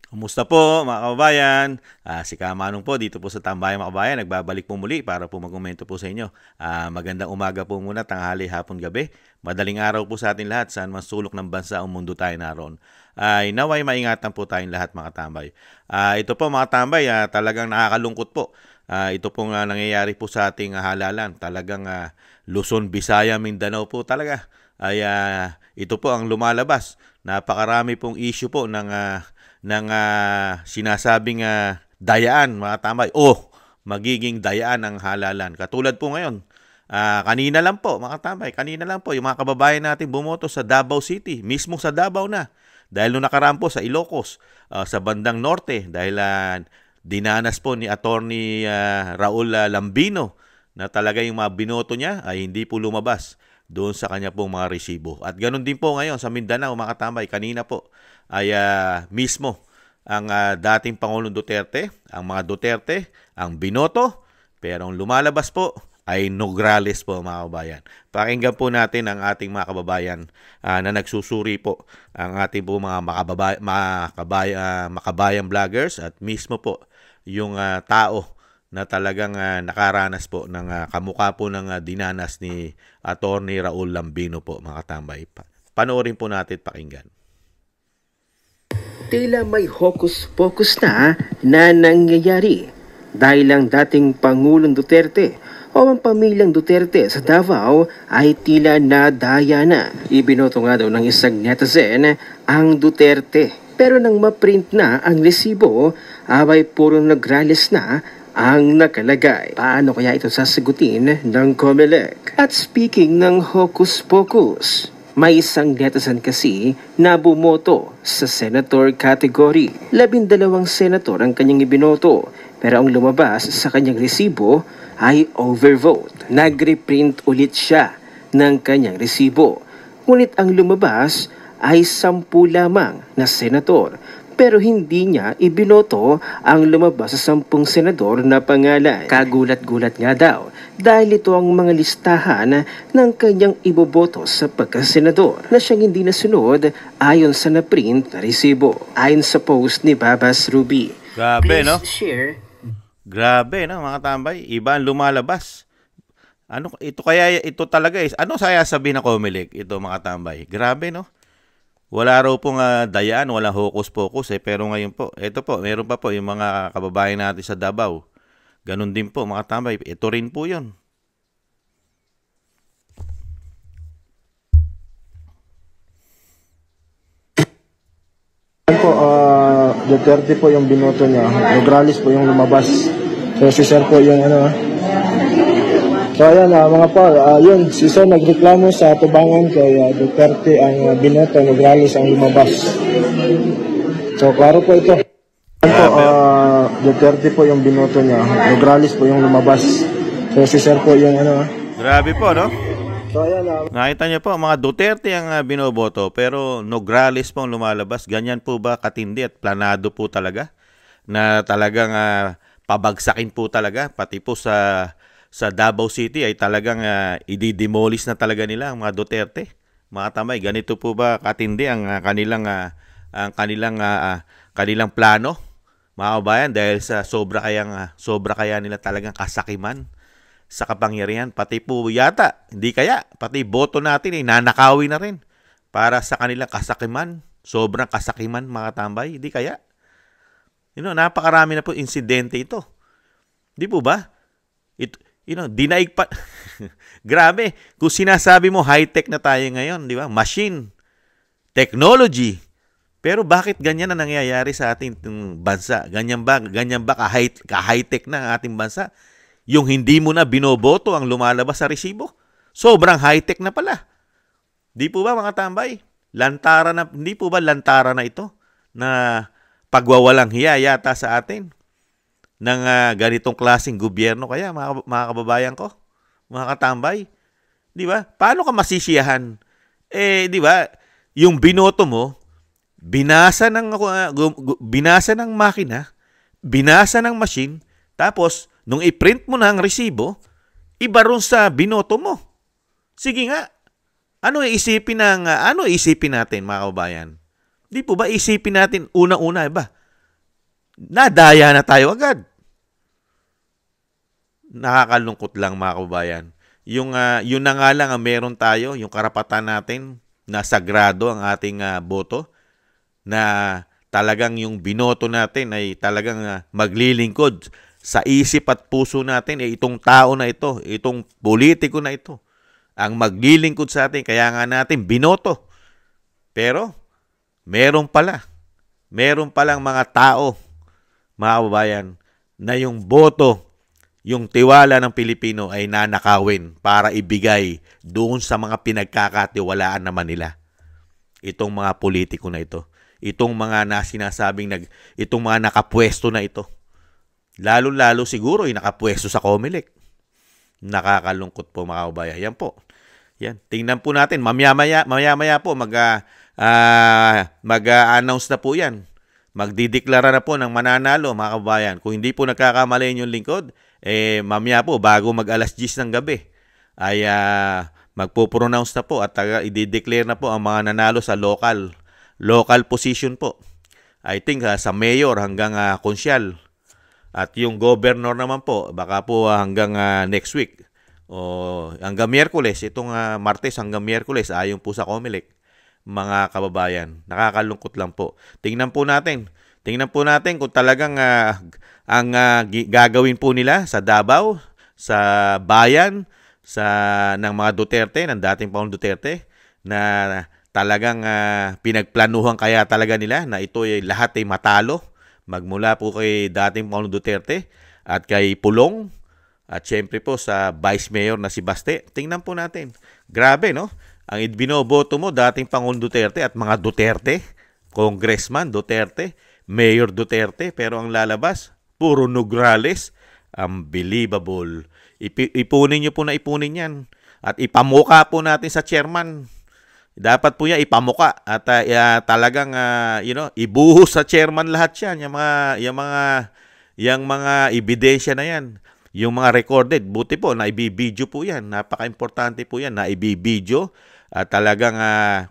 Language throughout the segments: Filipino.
Kumusta po mga kababayan? Si Kamanong po dito po sa Tambayan mga kababayan. Nagbabalik po muli para po magkomento po sa inyo. Magandang umaga po muna, tanghali, hapon, gabi. Madaling araw po sa atin lahat saan man sulok ng bansa o mundo tayo naroon. Naway maingatan po tayong lahat mga tambay. Ito po mga tambay, talagang nakakalungkot po. Ito pong nangyayari po sa ating halalan. Talagang Luzon, Visaya, Mindanao po talaga. Ito po ang lumalabas. Napakarami pong issue po ng sinasabing dayaan, mga tambay. Magiging dayaan ang halalan. Katulad po ngayon, kanina lang po, mga tambay, kanina lang po, yung mga kababayan natin bumoto sa Davao City, mismo sa Davao na. Dahil nung nakaraan po sa Ilocos, sa bandang norte, dahil dinanas po ni Attorney Raul Lambino na talaga yung mga binoto niya ay hindi po lumabas doon sa kanya pong mga resibo. At ganoon din po ngayon sa Mindanao, mga katambay, kanina po ay mismo ang dating Pangulong Duterte, ang mga Duterte, ang binoto, pero ang lumalabas po ay Nograles po mga kababayan. Pakinggan po natin ang ating mga kababayan na nagsusuri po ang ating po mga makabayan vloggers at mismo po yung tao na talagang nakaranas po ng kamukha po ng dinanas ni Attorney Raul Lambino po mga katambay. Panoorin po natin, pakinggan. Tila may hokus-pokus na nangyayari dahil ang dating Pangulong Duterte o ang pamilyang Duterte sa Davao ay tila nadaya na. Ibinoto nga daw ng isang netizen ang Duterte. Pero nang ma-print na ang resibo, abay puro Nograles na ang nakalagay. Paano kaya ito sasagutin ng COMELEC? At speaking ng hocus-pocus, may isang netizen kasi na bumoto sa senator category. 12 senator ang kanyang ibinoto, pero ang lumabas sa kanyang resibo ay overvote. Nag-reprint ulit siya ng kanyang resibo. Ngunit ang lumabas ay 10 lamang na senator, pero hindi niya ibinoto ang lumabas sa 10 senador na pangalan. Kagulat-gulat nga daw dahil ito ang mga listahan ng kanyang iboboto sa pagkasenador na siyang hindi nasunod ayon sa na-print na resibo. Ayon sa post ni Babas Ruby. Grabe, no? Share. Grabe, no, mga tambay. Iba ang lumalabas. Ito talaga is, ano saya sabihin ng COMELEC? Ito mga tambay. Grabe, no? Wala raw pong dayaan, walang hokus-pokus pero ngayon po, ito po, meron pa po yung mga kababayan natin sa Davao. Ganon din po mga tambay, ito rin po yun. Po, Duterte po yung binoto niya, Nograles po yung lumabas. So si Sir po yung So ayan mga pa, yun, si Sir nagreklamo sa tubangan kay Duterte ang binoto, Nograles ang lumabas. So klaro po ito. Po, Duterte po yung binoto niya, Nograles po yung lumabas. So si Sir po yung Grabe po, no? So ayan Nakita niyo po, mga Duterte ang binoboto, pero Nograles po ang lumalabas. Ganyan po ba katindi at planado po talaga? Na talagang pabagsakin po talaga, pati po sa Davao City ay talagang ididemolish na talaga nila ang mga Duterte. Mga tambay, ganito po ba katindi ang kanilang plano, mga kabayan, dahil sa sobra kaya nila talagang kasakiman sa kapangyarihan, pati po yata, hindi kaya, pati boto natin ay nanakawi na rin para sa kanilang kasakiman, sobrang kasakiman mga tambay, hindi kaya. Napakarami na po insidente ito. Di po ba? Dinaig pa. Grabe, kung sinasabi mo high-tech na tayo ngayon, di ba? Machine, technology. Pero bakit ganyan na nangyayari sa ating bansa? Ganyan ba ka-high-tech na ang ating bansa? Yung hindi mo na binoboto ang lumalabas sa resibo? Sobrang high-tech na pala. Di po ba mga tambay? Hindi po ba lantara na ito na pagwawalang hiya yata sa atin ng ganitong klaseng gobyerno kaya mga kababayan ko, mga katambay? Di ba? Paano ka masisiyahan? Di ba? Yung binoto mo, binasa ng makina, binasa ng machine, tapos nung i-print mo na ang resibo, iba ron sa binoto mo. Sige nga. Ano isipin natin mga kababayan? Di po ba isipin natin unang-una ba? nadaya na tayo agad. Nakakalungkot lang mga kababayan. Yun na nga lang ang meron tayo, yung karapatan natin na sagrado ang ating boto, na talagang yung binoto natin ay talagang maglilingkod sa isip at puso natin. Itong tao na ito, itong politiko na ito, ang maglilingkod sa atin, kaya nga natin binoto. Pero meron palang mga tao, mga kababayan, na yung boto, yung tiwala ng Pilipino ay nanakawin para ibigay doon sa mga pinagkakatiwalaan naman nila. Itong mga politiko na ito. Itong mga itong mga nakapwesto na ito. Lalo-lalo siguro ay nakapwesto sa COMELEC. Nakakalungkot po mga kababayan. Yan po. Yan. Tingnan po natin. Mamaya po mag-announce na po yan. Magdideklara na po ng mananalo mga kababayan. Kung hindi po nagkakamali yung lingkod, mamaya po bago mag-alas 10 ng gabi ay magpo-pronounce na po at i-declare na po ang mga nanalo sa local position po. I think sa mayor hanggang konsyal. At yung governor naman po, baka po hanggang next week. O hanggang Miyerkules, itong Martes hanggang Miyerkules, ayon po sa COMELEC, mga kababayan. Nakakalungkot lang po. Tingnan po natin kung talagang ang gagawin po nila sa Davao, sa bayan, ng mga Duterte, ng dating Pangulong Duterte, na talagang pinagplanuhan kaya talaga nila na ito ay lahat ay matalo. Magmula po kay dating Pangulong Duterte at kay Pulong at syempre po sa Vice Mayor na si Baste. Tingnan po natin. Grabe, no? Ang binoboto mo, dating Pangulong Duterte at mga Duterte, Congressman Duterte, Mayor Duterte, pero ang lalabas, puro Nograles. Unbelievable. Ipunin nyo po na ipunin yan. At ipamuka po natin sa chairman. Dapat po yan ipamuka at talagang ibuhos sa chairman lahat yan, yung mga ebidensya na yan, yung mga recorded. Buti po na ibibidyo po yan. Napaka-importante po yan na ibibidyo at talagang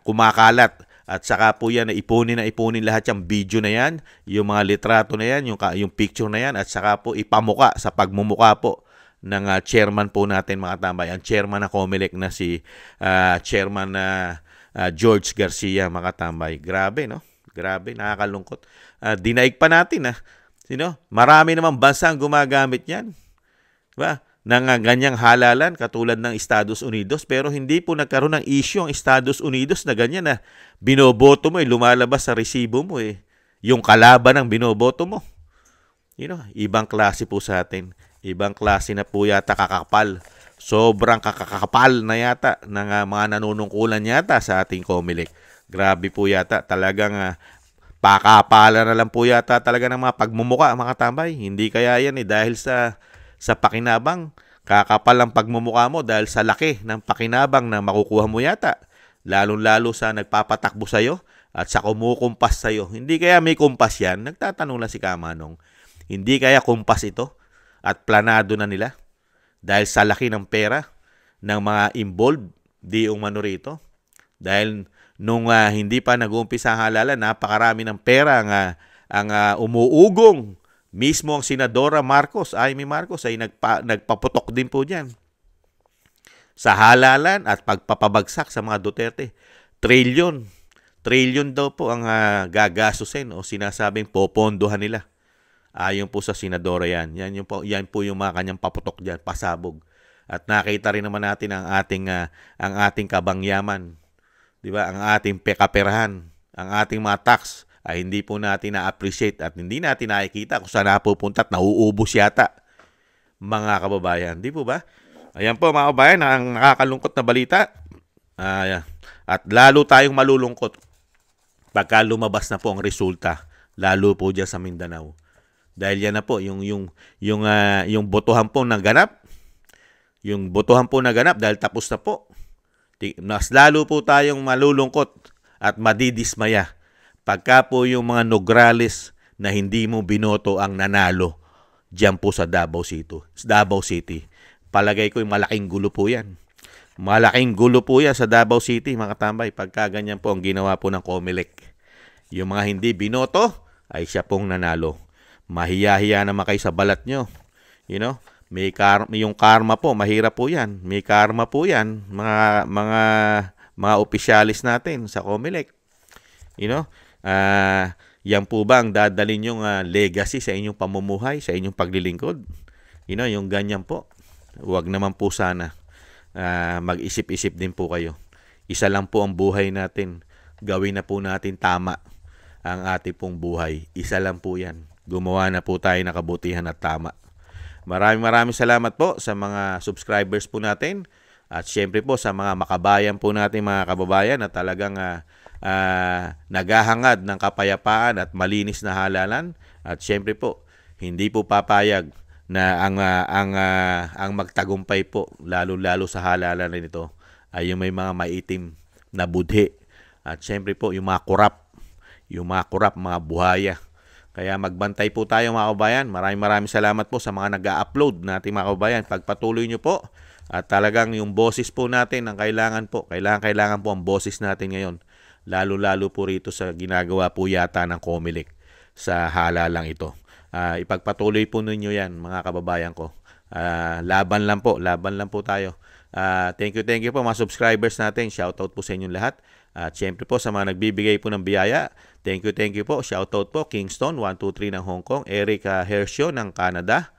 kumakalat. At saka po yan na ipunin lahat yung video na yan, yung mga litrato na yan, yung picture na yan, at saka po ipamuka sa pagmumuka po ng chairman po natin mga tambay. Ang chairman na COMELEC na si chairman George Garcia mga tambay. Grabe, no? Grabe, nakakalungkot. Dinaig pa natin, marami namang bansa ang gumagamit yan. Diba? Ng ganyang halalan katulad ng Estados Unidos, pero hindi po nagkaroon ng issue ang Estados Unidos na ganyan na binoboto mo, lumalabas sa resibo mo yung kalaban ng binoboto mo. Ibang klase po sa atin. Ibang klase na po yata kakapal. Sobrang kakakapal na yata ng mga nanunungkulan yata sa ating COMELEC. Grabe po yata. Talagang pakapala na lang po yata talaga ng mga pagmumuka mga tambay. Hindi kaya yan dahil sa pakinabang. Kakapal ang pagmumuka mo dahil sa laki ng pakinabang na makukuha mo yata. Lalo-lalo sa nagpapatakbo sa'yo at sa kumukumpas sa'yo. Hindi kaya may kumpas yan? Nagtatanong lang si Kamanong. Hindi kaya kumpas ito at planado na nila? Dahil sa laki ng pera ng mga involved, di umano rito. Dahil nung hindi pa nag-uumpisa ang halalan, napakarami ng pera ang umuugong. Mismo ang Senadora Amy Marcos ay nagpaputok din po dyan. Sa halalan at pagpapabagsak sa mga Duterte. Trilyon daw po ang gagastusin o sinasabing popondohan nila. Ayon po sa Senadora yan. Yan po yung mga kanyang paputok diyan, pasabog. At nakita rin naman natin ang ating kabangyaman. 'Di ba? Ang ating pekaperahan, ang ating mga tax ay hindi po natin na-appreciate at hindi natin nakikita kung saan napupunta at nauubos yata. Mga kababayan, di po ba? Ayan po mga kababayan, ang nakakalungkot na balita. At lalo tayong malulungkot pagka lumabas na po ang resulta, lalo po diyan sa Mindanao. Dahil yan na po yung botohan po naganap. Yung botohan po naganap dahil tapos na po. Mas lalo po tayong malulungkot at madidismaya pagka po yung mga Nograles na hindi mo binoto ang nanalo diyan po sa Davao City. Palagay ko yung malaking gulo po yan. Malaking gulo po yan sa Davao City mga tambay pagka ganyan po ang ginawa po ng COMELEC. Yung mga hindi binoto ay siya pong nanalo. mahiya-hiya naman kayo sa balat nyo. You know, yung karma po, mahirap po yan. May karma po yan, mga opisyalis natin sa COMELEC. You know, yan po ba ang dadalhin yung legacy sa inyong pamumuhay, sa inyong paglilingkod? You know, yung ganyan po. Huwag naman po sana. Mag-isip-isip din po kayo. Isa lang po ang buhay natin. Gawin na po natin tama ang ating pong buhay. Isa lang po yan. Gumawa na po tayo ng kabutihan at tama. Maraming salamat po sa mga subscribers po natin. At syempre po sa mga makabayan po natin, mga kababayan, na talagang naghahangad ng kapayapaan at malinis na halalan. At syempre po, hindi po papayag na ang magtagumpay po, lalo-lalo sa halalan nito, ay yung may mga maitim na budhe. At syempre po, yung mga kurap, mga buhaya. Kaya magbantay po tayo, mga kababayan. Maraming salamat po sa mga nag-a-upload natin, mga kababayan. Pagpatuloy nyo po. At talagang yung boses po natin ang kailangan po. Kailangan po ang boses natin ngayon. Lalo-lalo po rito sa ginagawa po yata ng COMELEC sa halalang ito. Ipagpatuloy po ninyo yan, mga kababayan ko. Laban lang po tayo. Thank you po mga subscribers natin. Shoutout po sa inyong lahat. At syempre po sa mga nagbibigay po ng biyaya, thank you po. Shoutout po Kingston 123 ng Hong Kong, Eric Hershio ng Canada,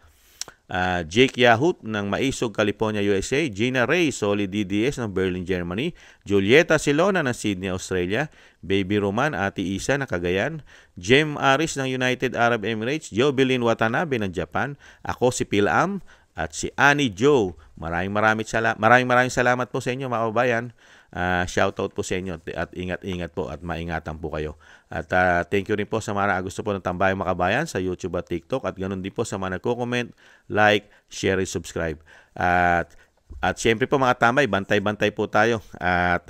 Jake Yahut ng Maisog, California, USA, Gina Ray Solid DDS ng Berlin, Germany, Julieta Silona ng Sydney, Australia, Baby Roman, Ate Isa ng Cagayan, Jem Aris ng United Arab Emirates, Jovelyn Watanabe ng Japan, ako si Pilam, at si Annie Joe. Maraming salamat po sa inyo, mga kababayan. Shoutout po sa inyo at ingat po at maingatan po kayo. At thank you rin po sa mga gusto po ng Tambayang Makabayan sa YouTube at TikTok, at ganoon din po sa mga nagko-comment, like, share, and subscribe. At syempre po, mga tambay, bantay-bantay po tayo at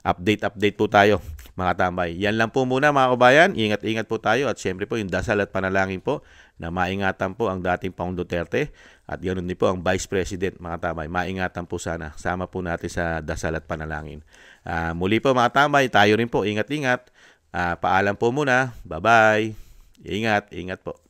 update po tayo, mga tambay. Yan lang po muna, mga kabayan. Ingat po tayo, at syempre po yung dasal at panalangin po na maingatan po ang dating Pangulong Duterte, at ganoon din po ang Vice President, mga tambay. Maingatan po sana. Sama po natin sa dasal at panalangin. Muli po, mga tambay, tayo rin po. Ingat. Paalam po muna. Bye-bye. Ingat po.